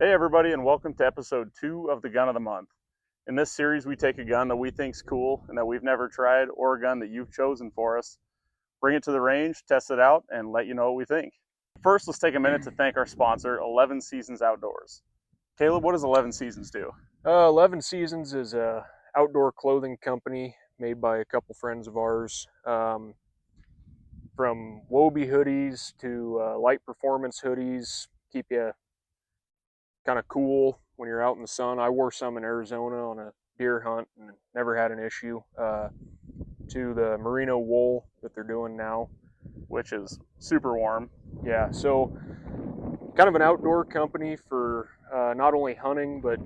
Hey everybody, and welcome to episode 2 of the Gun of the Month. In this series, we take a gun that we think's cool and that we've never tried, or a gun that you've chosen for us, bring it to the range, test it out, and let you know what we think. First, let's take a minute to thank our sponsor, 11 Seasons Outdoors. Caleb, what does 11 Seasons do? 11 Seasons is a outdoor clothing company made by a couple friends of ours. From Wobie hoodies to light performance hoodies, keep you kind of cool when you're out in the sun. I wore some in Arizona on a deer hunt and never had an issue. To the merino wool that they're doing now, Which is super warm. Yeah, so kind of an outdoor company for not only hunting but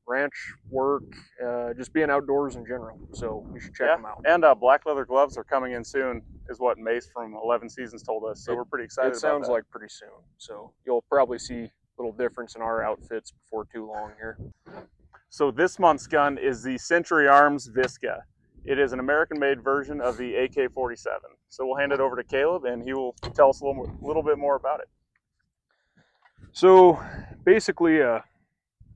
ranch work, just being outdoors in general. So you should check them out. And black leather gloves are coming in soon, is what Mace from 11 Seasons told us. So we're pretty excited about that. It sounds like pretty soon. So you'll probably see a little difference in our outfits before too long here. So this month's gun is the Century Arms VSKA. It is an American-made version of the AK-47. So we'll hand it over to Caleb, and he will tell us a little bit more about it. So basically,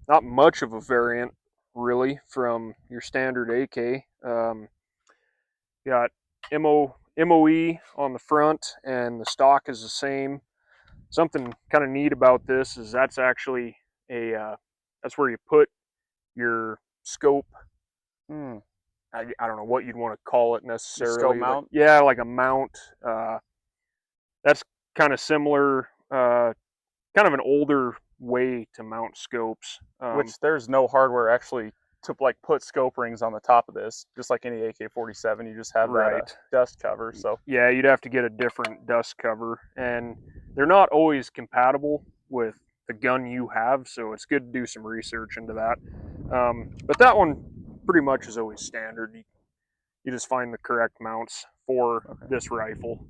not much of a variant, really, from your standard AK. Got MOE on the front, and the stock is the same. Something kind of neat about this is that's actually that's where you put your scope. I don't know what you'd want to call it necessarily. The scope mount? Yeah, like a mount. That's kind of similar, kind of an older way to mount scopes. Which there's no hardware actually to put scope rings on the top of this, just like any AK-47. You just have that dust cover. So yeah, you'd have to get a different dust cover, and they're not always compatible with the gun you have, so it's good to do some research into that. But that one pretty much is always standard. You just find the correct mounts for this rifle.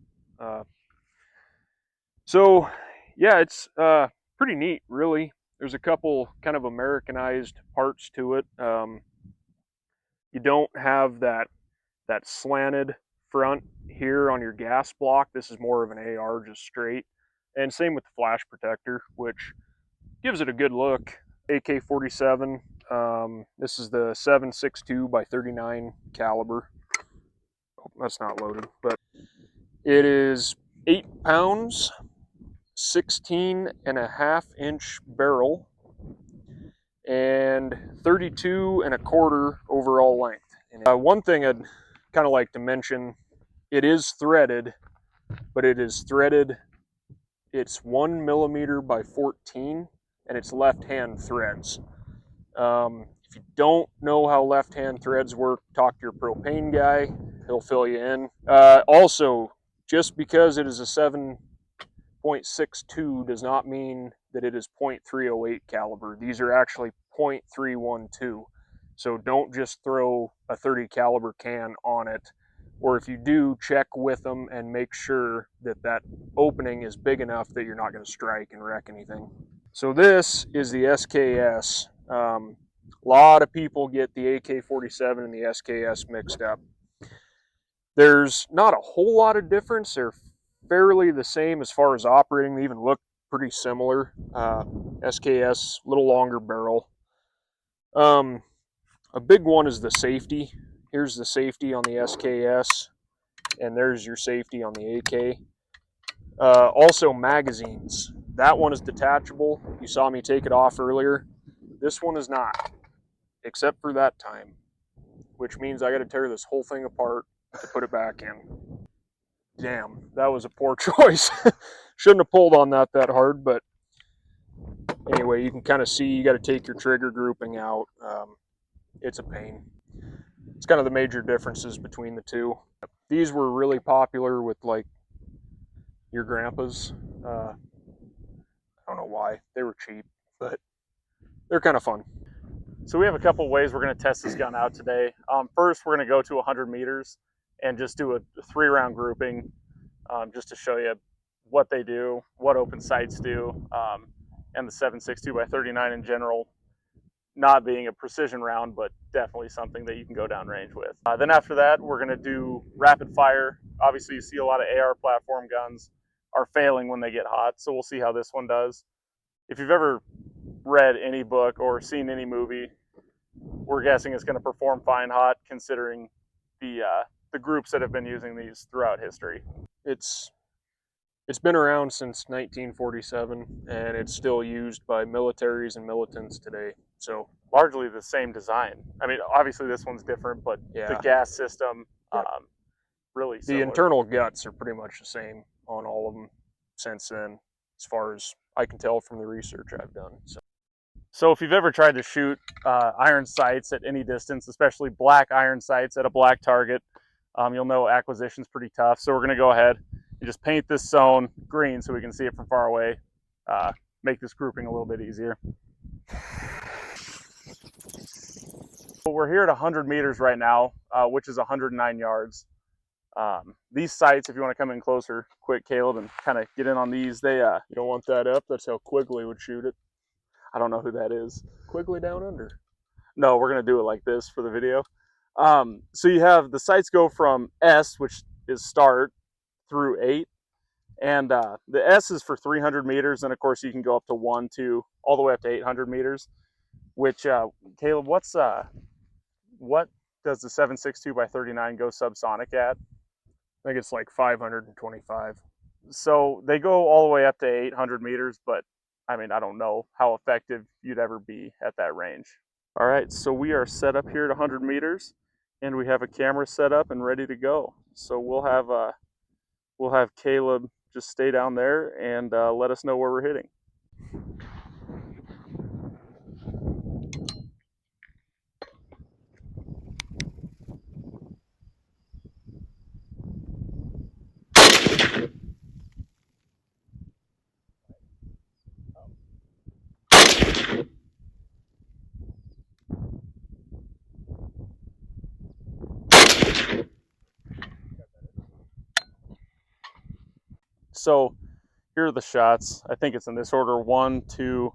So yeah, it's pretty neat, really. There's a couple kind of Americanized parts to it. You don't have that slanted front here on your gas block. This is more of an AR, just straight. And same with the flash protector, which gives it a good look. AK-47, this is the 7.62 by 39 caliber. Oh, that's not loaded, but it is 8 pounds, 16.5-inch barrel, and 32.25 overall length. And one thing I'd kind of like to mention, it is threaded, but it is threaded. It's 1 millimeter by 14, and it's left-hand threads. If you don't know how left-hand threads work, talk to your propane guy. He'll fill you in. Also, just because it is a 7.62 does not mean that it is .308 caliber. These are actually .312. So don't just throw a 30 caliber can on it. Or if you do, check with them and make sure that that opening is big enough that you're not going to strike and wreck anything. So this is the SKS. A lot of people get the AK-47 and the SKS mixed up. There's not a whole lot of difference. They're fairly the same as far as operating. They even look pretty similar. SKS, a little longer barrel. A big one is the safety. Here's the safety on the SKS, and there's your safety on the AK. Also magazines. That one is detachable. You saw me take it off earlier. This one is not, except for that time, which means I got to tear this whole thing apart to put it back in. Damn, that was a poor choice. Shouldn't have pulled on that hard, but anyway, you can kind of see you got to take your trigger grouping out. It's a pain. It's kind of the major differences between the two. These were really popular with like your grandpas. I don't know why. They were cheap, but they're kind of fun. So we have a couple ways we're going to test this gun out today. First, we're going to go to 100 meters and just do a 3-round grouping, just to show you what they do, what open sights do, and the 7.62 by 39 in general, not being a precision round, but definitely something that you can go down range with. Then after that, we're going to do rapid fire. Obviously, you see a lot of AR platform guns are failing when they get hot, so we'll see how this one does. If you've ever read any book or seen any movie, we're guessing it's going to perform fine hot, considering the groups that have been using these throughout history. It's been around since 1947, and it's still used by militaries and militants today. So largely the same design. I mean, obviously this one's different, but yeah, the gas system, yep. Really the similar. internal guts are pretty much the same on all of them since then, as far as I can tell from the research I've done. So if you've ever tried to shoot iron sights at any distance, especially black iron sights at a black target, you'll know acquisition's pretty tough. So we're going to go ahead and just paint this zone green so we can see it from far away, make this grouping a little bit easier. So we're here at 100 meters right now, which is 109 yards. These sights, if you want to come in closer, quick, Caleb, and kind of get in on these, they You don't want that up. That's how Quigley would shoot it. I don't know who that is. Quigley Down Under. No, we're going to do it like this for the video. So you have the sights go from S, which is start, through 8. And the S is for 300 meters. And of course, you can go up to 1, 2, all the way up to 800 meters. Which, Caleb, what does the 7.62 by 39 go subsonic at? I think it's like 525. So they go all the way up to 800 meters, but I mean, I don't know how effective you'd ever be at that range. All right, so we are set up here at 100 meters, and we have a camera set up and ready to go. So we'll have Caleb just stay down there and let us know where we're hitting. So here are the shots. I think it's in this order: 1, 2,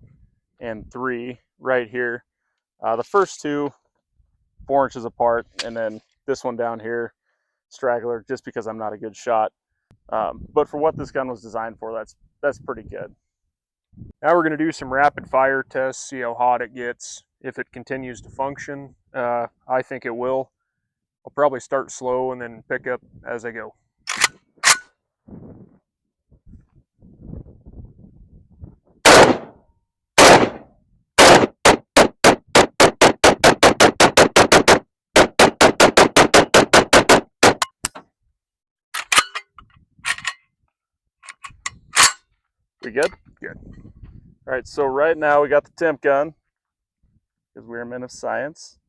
and 3 right here. The first two, 4 inches apart, and then this one down here, straggler, just because I'm not a good shot. But for what this gun was designed for, that's pretty good. Now we're going to do some rapid fire tests, see how hot it gets. If it continues to function, I think it will. I'll probably start slow and then pick up as I go. We good? Good. All right, so right now we got the temp gun, because we're men of science.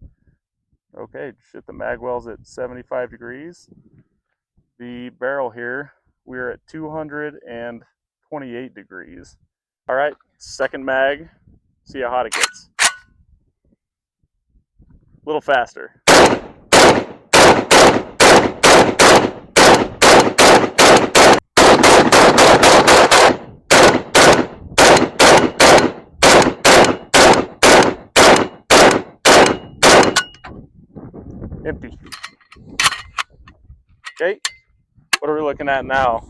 Okay, shit, the magwell's at 75 degrees. The barrel here, we're at 228 degrees. All right, second mag, see how hot it gets. A little faster. Empty. Okay, what are we looking at now?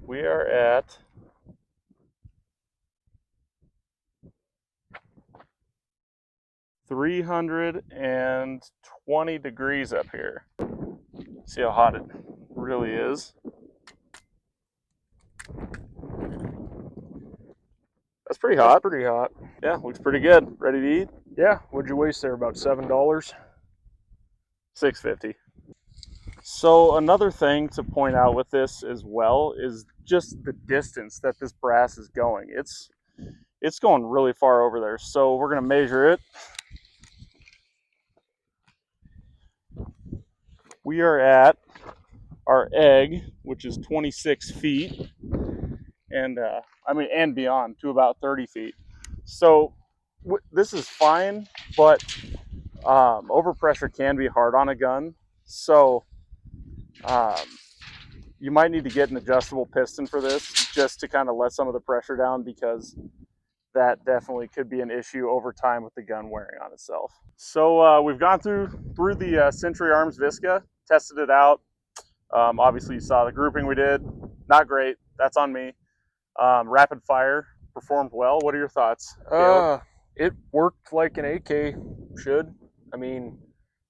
We are at 320 degrees up here. See how hot it really is. That's pretty hot. That's pretty hot. Yeah, looks pretty good. Ready to eat? Yeah, what'd you waste there? About $7? $6.50. So another thing to point out with this as well is just the distance that this brass is going. It's going really far over there. So we're gonna measure it. We are at our egg, which is 26 feet, and and beyond to about 30 feet. So this is fine, but overpressure can be hard on a gun. So you might need to get an adjustable piston for this, just to kind of let some of the pressure down, because that definitely could be an issue over time with the gun wearing on itself. So we've gone through the Century Arms VSKA, tested it out. Obviously you saw the grouping we did. Not great, that's on me. Rapid fire, performed well. What are your thoughts, Caleb? It worked like an AK should. I mean,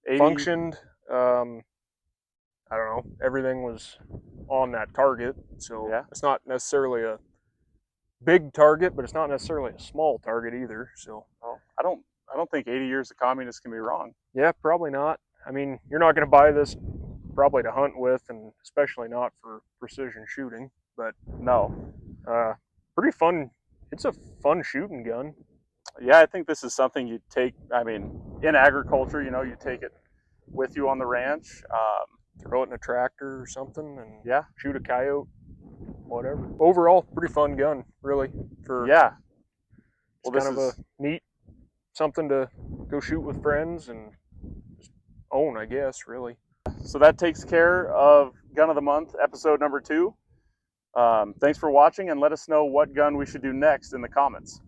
80, functioned. I don't know. Everything was on that target, so Yeah. it's not necessarily a big target, but it's not necessarily a small target either. So, well, I don't think 80 years of communists can be wrong. yeah, probably not. I mean, you're not going to buy this probably to hunt with, and especially not for precision shooting. But No. pretty fun. It's a fun shooting gun. Yeah, I think this is something you take. I mean, in agriculture, you know, you take it with you on the ranch. Throw it in a tractor or something, and Yeah. shoot a coyote, whatever. Overall, pretty fun gun, really. For Yeah. It's Well, kind of a neat something to go shoot with friends and just own, I guess, really. So that takes care of Gun of the Month, episode number 2. Thanks for watching, and let us know what gun we should do next in the comments.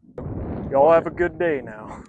Y'all have a good day now.